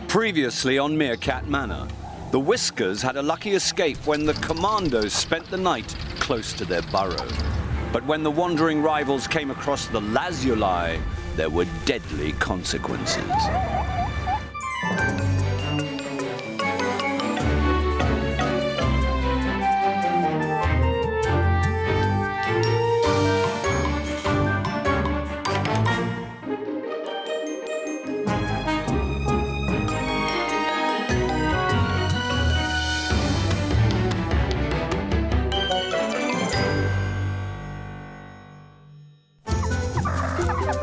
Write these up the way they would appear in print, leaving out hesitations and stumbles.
Previously on Meerkat Manor, the Whiskers had a lucky escape when the commandos spent the night close to their burrow. But when the wandering rivals came across the lazuli, there were deadly consequences.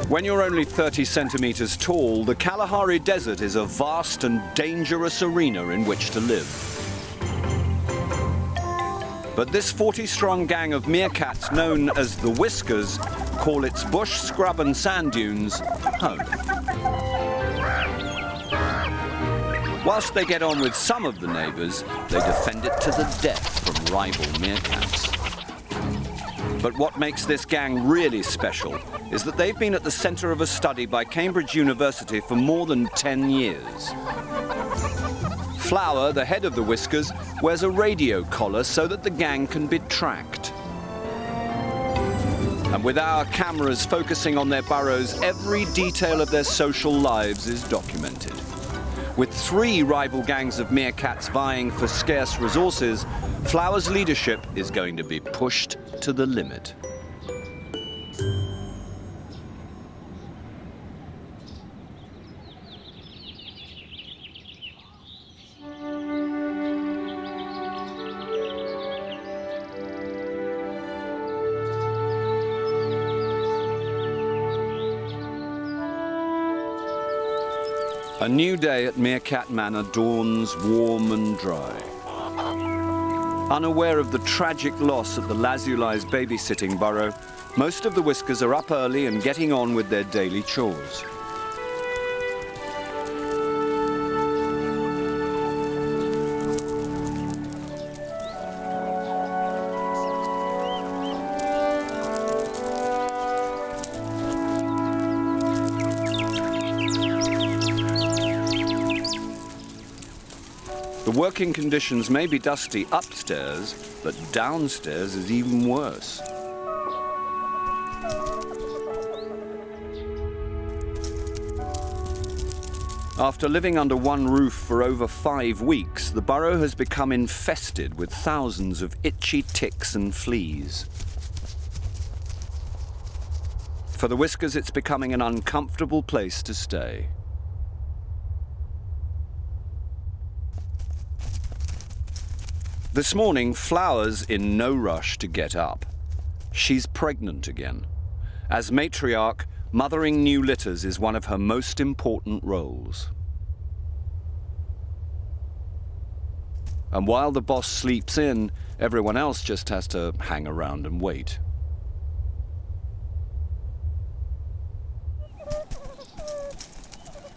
When you're only 30 centimeters tall, the Kalahari Desert is a vast and dangerous arena in which to live. But this 40-strong gang of meerkats known as the Whiskers call its bush, scrub and sand dunes home. Whilst they get on with some of the neighbours, they defend it to the death from rival meerkats. But what makes this gang really special is that they've been at the centre of a study by Cambridge University for more than 10 years. Flower, the head of the Whiskers, wears a radio collar so that the gang can be tracked. And with our cameras focusing on their burrows, every detail of their social lives is documented. With 3 rival gangs of meerkats vying for scarce resources, Flower's leadership is going to be pushed to the limit. A new day at Meerkat Manor dawns warm and dry. Unaware of the tragic loss at the lazuli's babysitting burrow, most of the Whiskers are up early and getting on with their daily chores. The working conditions may be dusty upstairs, but downstairs is even worse. After living under one roof for over 5 weeks, the burrow has become infested with thousands of itchy ticks and fleas. For the Whiskers, it's becoming an uncomfortable place to stay. This morning, Flower's in no rush to get up. She's pregnant again. As matriarch, mothering new litters is one of her most important roles. And while the boss sleeps in, everyone else just has to hang around and wait.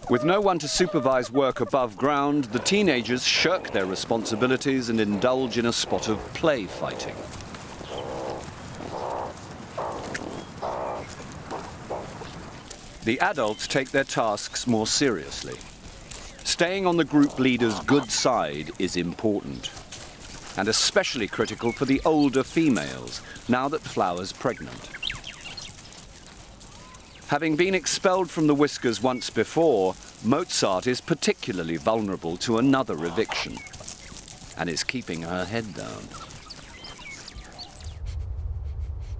With no one to supervise work above ground, the teenagers shirk their responsibilities and indulge in a spot of play fighting. The adults take their tasks more seriously. Staying on the group leader's good side is important, and especially critical for the older females, now that Flower's pregnant. Having been expelled from the Whiskers once before, Mozart is particularly vulnerable to another eviction, and is keeping her head down.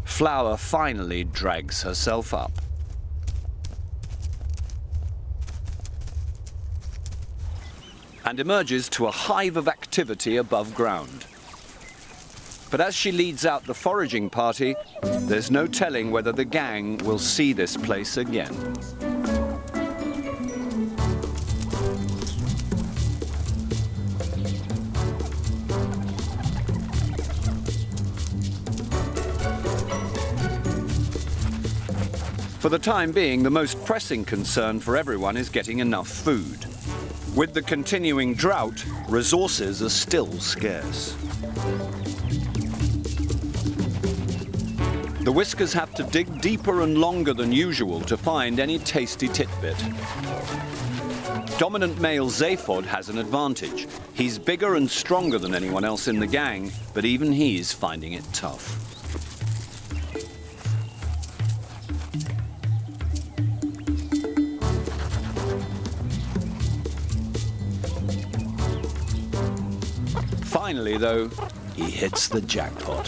Flower finally drags herself up. And emerges to a hive of activity above ground. But as she leads out the foraging party, there's no telling whether the gang will see this place again. For the time being, the most pressing concern for everyone is getting enough food. With the continuing drought, resources are still scarce. The Whiskers have to dig deeper and longer than usual to find any tasty titbit. Dominant male Zaphod has an advantage. He's bigger and stronger than anyone else in the gang, but even he's finding it tough. Finally, though, he hits the jackpot.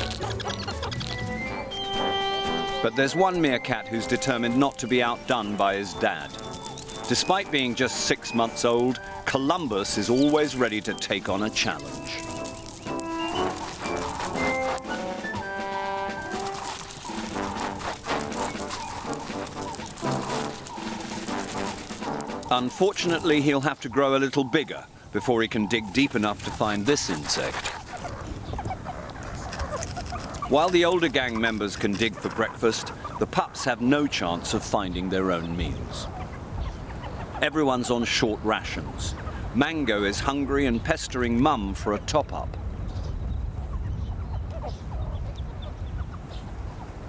But there's one meerkat who's determined not to be outdone by his dad. Despite being just 6 months old, Columbus is always ready to take on a challenge. Unfortunately, he'll have to grow a little bigger before he can dig deep enough to find this insect. While the older gang members can dig for breakfast, the pups have no chance of finding their own meals. Everyone's on short rations. Mango is hungry and pestering Mum for a top-up.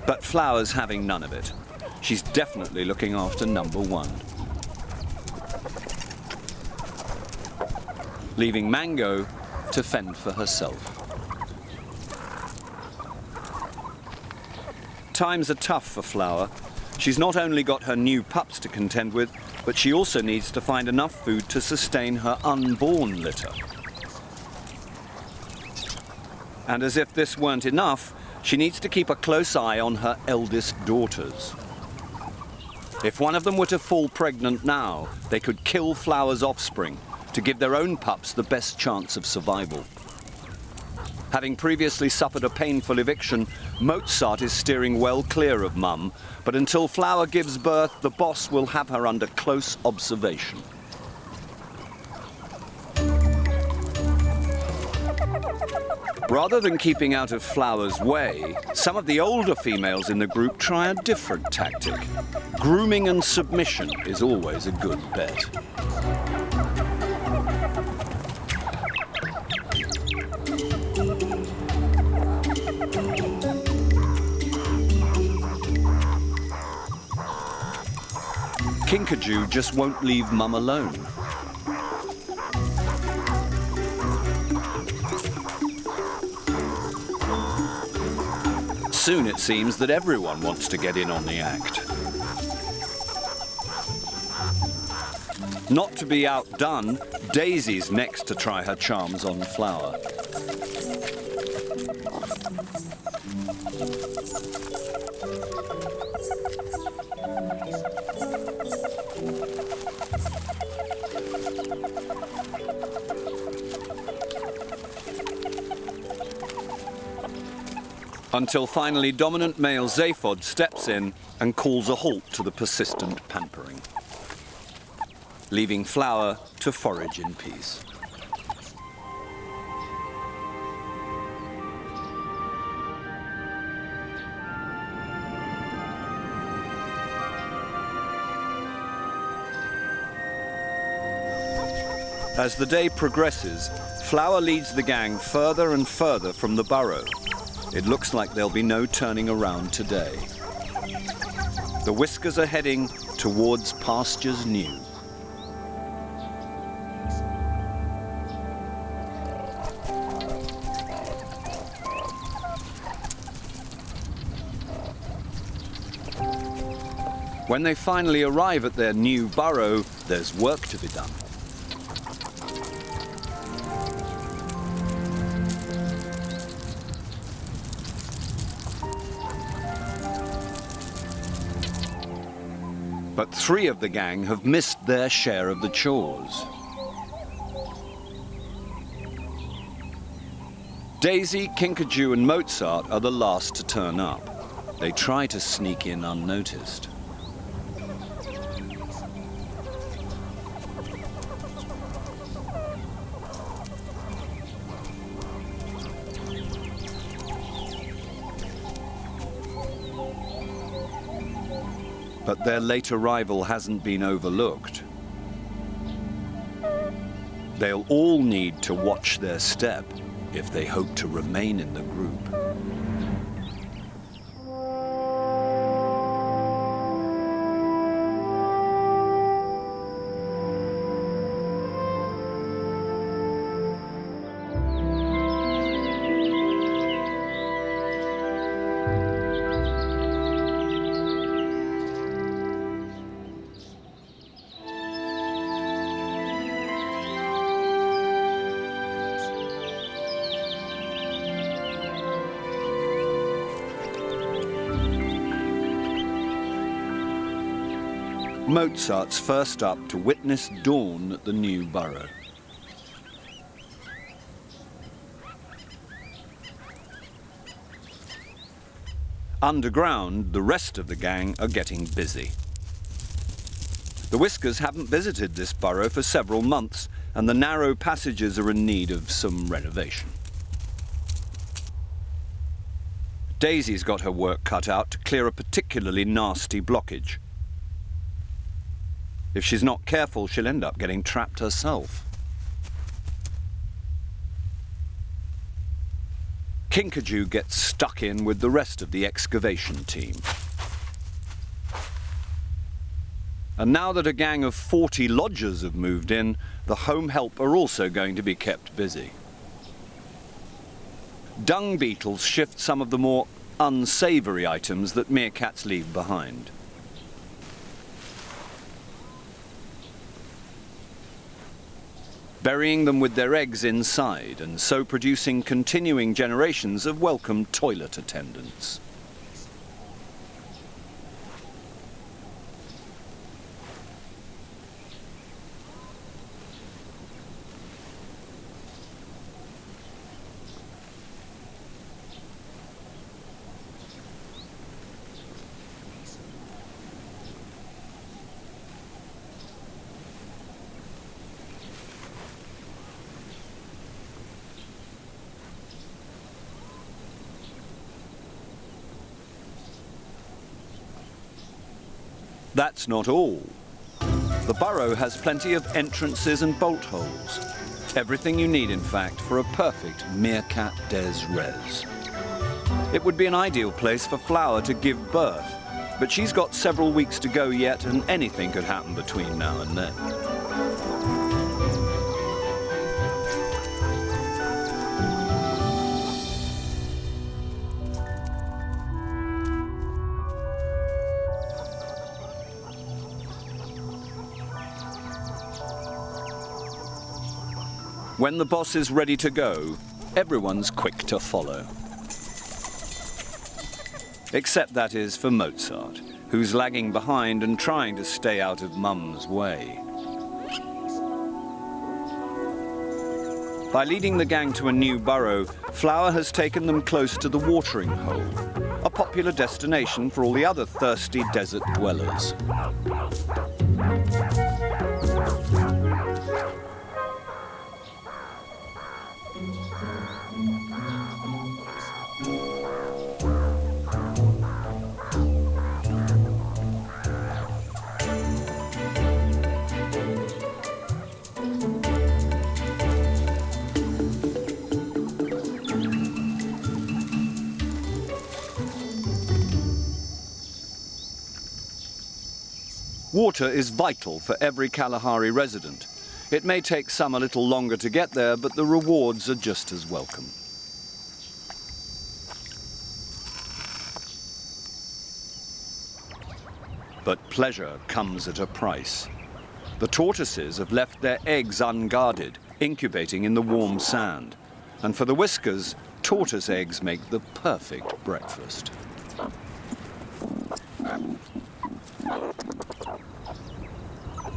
But Flower's having none of it. She's definitely looking after number one. Leaving Mango to fend for herself. Times are tough for Flower. She's not only got her new pups to contend with, but she also needs to find enough food to sustain her unborn litter. And as if this weren't enough, she needs to keep a close eye on her eldest daughters. If one of them were to fall pregnant now, they could kill Flower's offspring to give their own pups the best chance of survival. Having previously suffered a painful eviction, Mozart is steering well clear of Mum, but until Flower gives birth, the boss will have her under close observation. Rather than keeping out of Flower's way, some of the older females in the group try a different tactic. Grooming and submission is always a good bet. Kinkajou just won't leave Mum alone. Soon it seems that everyone wants to get in on the act. Not to be outdone, Daisy's next to try her charms on Flower. Until finally dominant male Zaphod steps in and calls a halt to the persistent pampering, leaving Flower to forage in peace. As the day progresses, Flower leads the gang further and further from the burrow. It looks like there'll be no turning around today. The Whiskers are heading towards pastures new. When they finally arrive at their new burrow, there's work to be done. But 3 of the gang have missed their share of the chores. Daisy, Kinkajou and Mozart are the last to turn up. They try to sneak in unnoticed. But their late arrival hasn't been overlooked. They'll all need to watch their step if they hope to remain in the group. Mozart's first up to witness dawn at the new Burrow. Underground, the rest of the gang are getting busy. The Whiskers haven't visited this burrow for several months, and the narrow passages are in need of some renovation. Daisy's got her work cut out to clear a particularly nasty blockage. If she's not careful, she'll end up getting trapped herself. Kinkajou gets stuck in with the rest of the excavation team. And now that a gang of 40 lodgers have moved in, the home help are also going to be kept busy. Dung beetles shift some of the more unsavoury items that meerkats leave behind. Burying them with their eggs inside, and so producing continuing generations of welcome toilet attendants. That's not all. The burrow has plenty of entrances and bolt holes. Everything you need, in fact, for a perfect meerkat des res. It would be an ideal place for Flower to give birth, but she's got several weeks to go yet, and anything could happen between now and then. When the boss is ready to go, everyone's quick to follow. Except, that is, for Mozart, who's lagging behind and trying to stay out of Mum's way. By leading the gang to a new burrow, Flower has taken them close to the watering hole, a popular destination for all the other thirsty desert dwellers. Water is vital for every Kalahari resident. It may take some a little longer to get there, but the rewards are just as welcome. But pleasure comes at a price. The tortoises have left their eggs unguarded, incubating in the warm sand. And for the Whiskers, tortoise eggs make the perfect breakfast.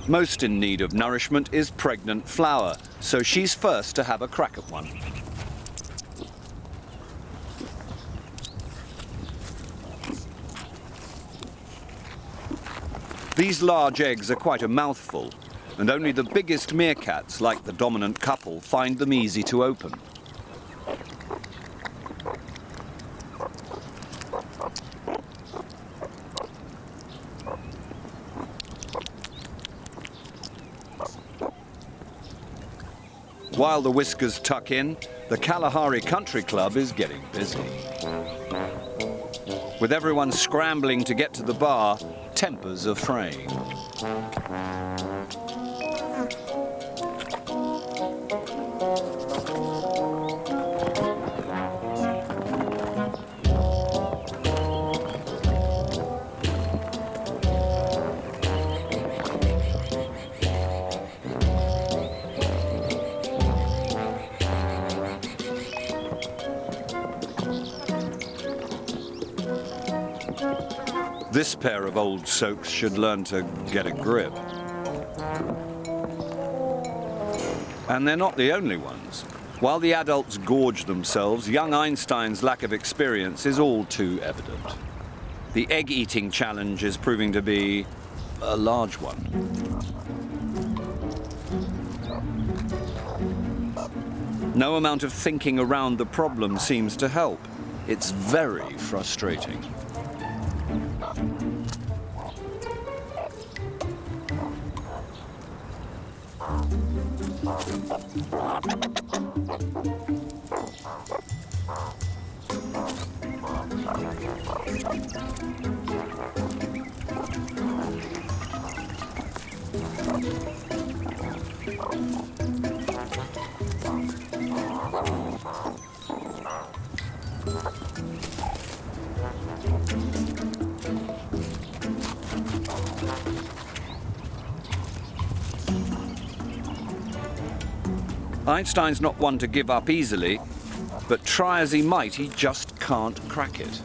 Most in need of nourishment is pregnant Flower, so she's first to have a crack at one. These large eggs are quite a mouthful, and only the biggest meerkats, like the dominant couple, find them easy to open. While the Whiskers tuck in, the Kalahari Country Club is getting busy. With everyone scrambling to get to the bar, tempers are fraying. This pair of old soaks should learn to get a grip. And they're not the only ones. While the adults gorge themselves, young Einstein's lack of experience is all too evident. The egg-eating challenge is proving to be a large one. No amount of thinking around the problem seems to help. It's very frustrating. Einstein's not one to give up easily, but try as he might, he just can't crack it.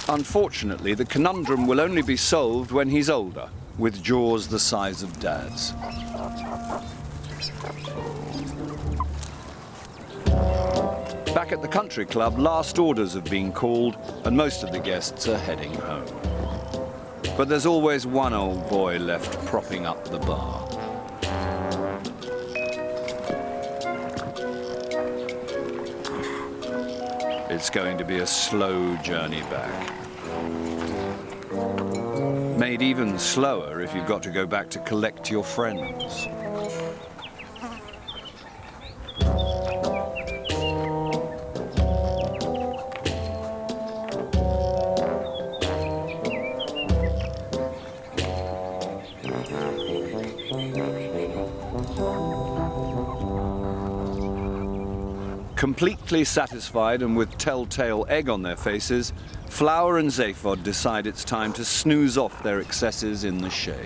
Unfortunately, the conundrum will only be solved when he's older, with jaws the size of Dad's. Back at the country club, last orders have been called and most of the guests are heading home. But there's always one old boy left propping up the bar. It's going to be a slow journey back. Made even slower if you've got to go back to collect your friends. Completely satisfied and with telltale egg on their faces, Flower and Zaphod decide it's time to snooze off their excesses in the shade.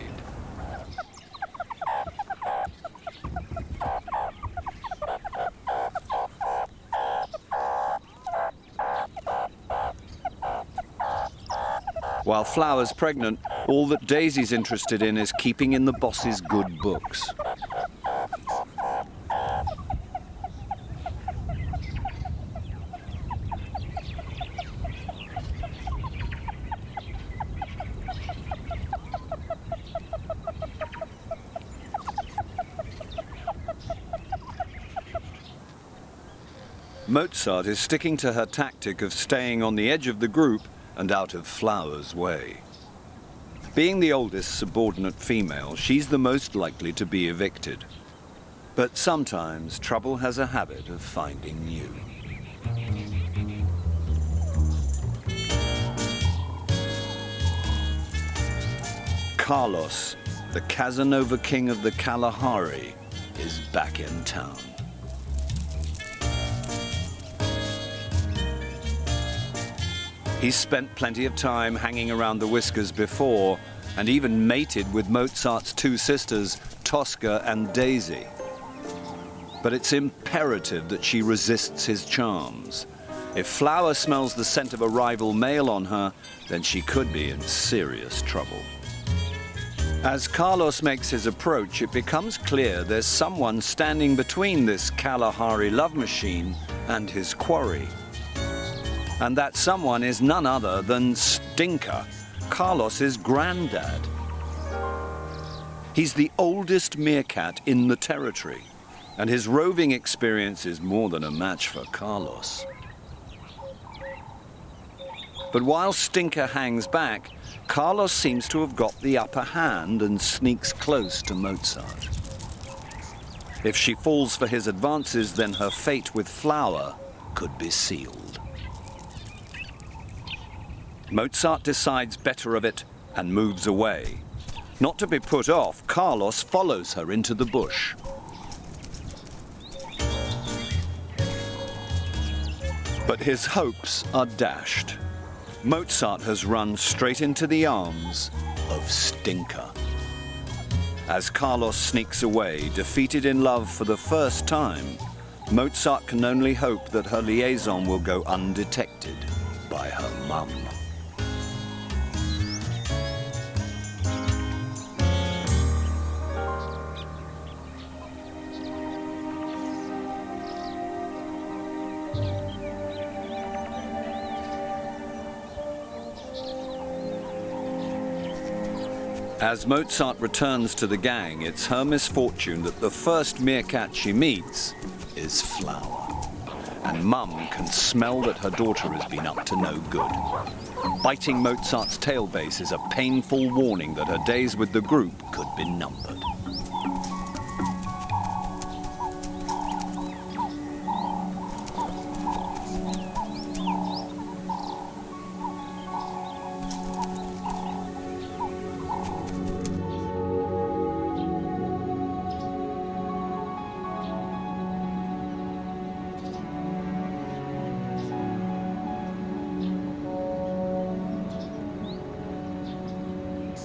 While Flower's pregnant, all that Daisy's interested in is keeping in the boss's good books. Mozart is sticking to her tactic of staying on the edge of the group and out of Flower's way. Being the oldest subordinate female, she's the most likely to be evicted. But sometimes trouble has a habit of finding you. Carlos, the Casanova king of the Kalahari, is back in town. He's spent plenty of time hanging around the Whiskers before, and even mated with Mozart's two sisters, Tosca and Daisy. But it's imperative that she resists his charms. If Flower smells the scent of a rival male on her, then she could be in serious trouble. As Carlos makes his approach, it becomes clear there's someone standing between this Kalahari love machine and his quarry. And that someone is none other than Stinker, Carlos's granddad. He's the oldest meerkat in the territory, and his roving experience is more than a match for Carlos. But while Stinker hangs back, Carlos seems to have got the upper hand and sneaks close to Mozart. If she falls for his advances, then her fate with Flower could be sealed. Mozart decides better of it and moves away. Not to be put off, Carlos follows her into the bush. But his hopes are dashed. Mozart has run straight into the arms of stinker. As Carlos sneaks away, defeated in love for the first time, Mozart can only hope that her liaison will go undetected by her mum. As Mozart returns to the gang, it's her misfortune that the first meerkat she meets is Flower. And Mum can smell that her daughter has been up to no good. Biting Mozart's tailbase is a painful warning that her days with the group could be numbered.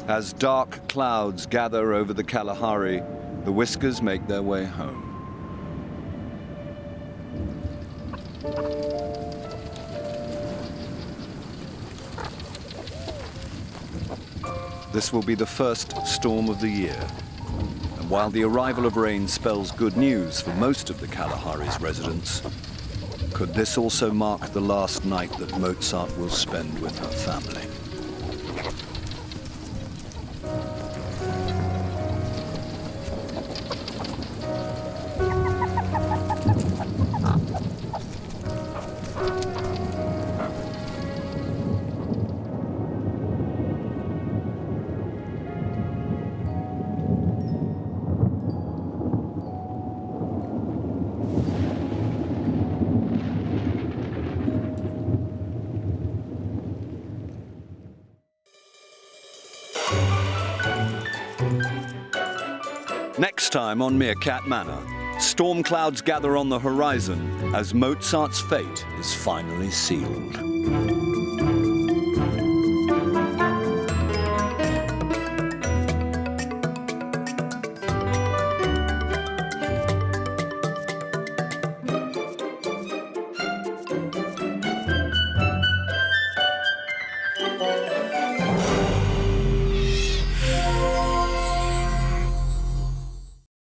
As dark clouds gather over the Kalahari, the Whiskers make their way home. This will be the first storm of the year. And while the arrival of rain spells good news for most of the Kalahari's residents, could this also mark the last night that Mozart will spend with her family? Next time on Meerkat Manor, storm clouds gather on the horizon as Mozart's fate is finally sealed.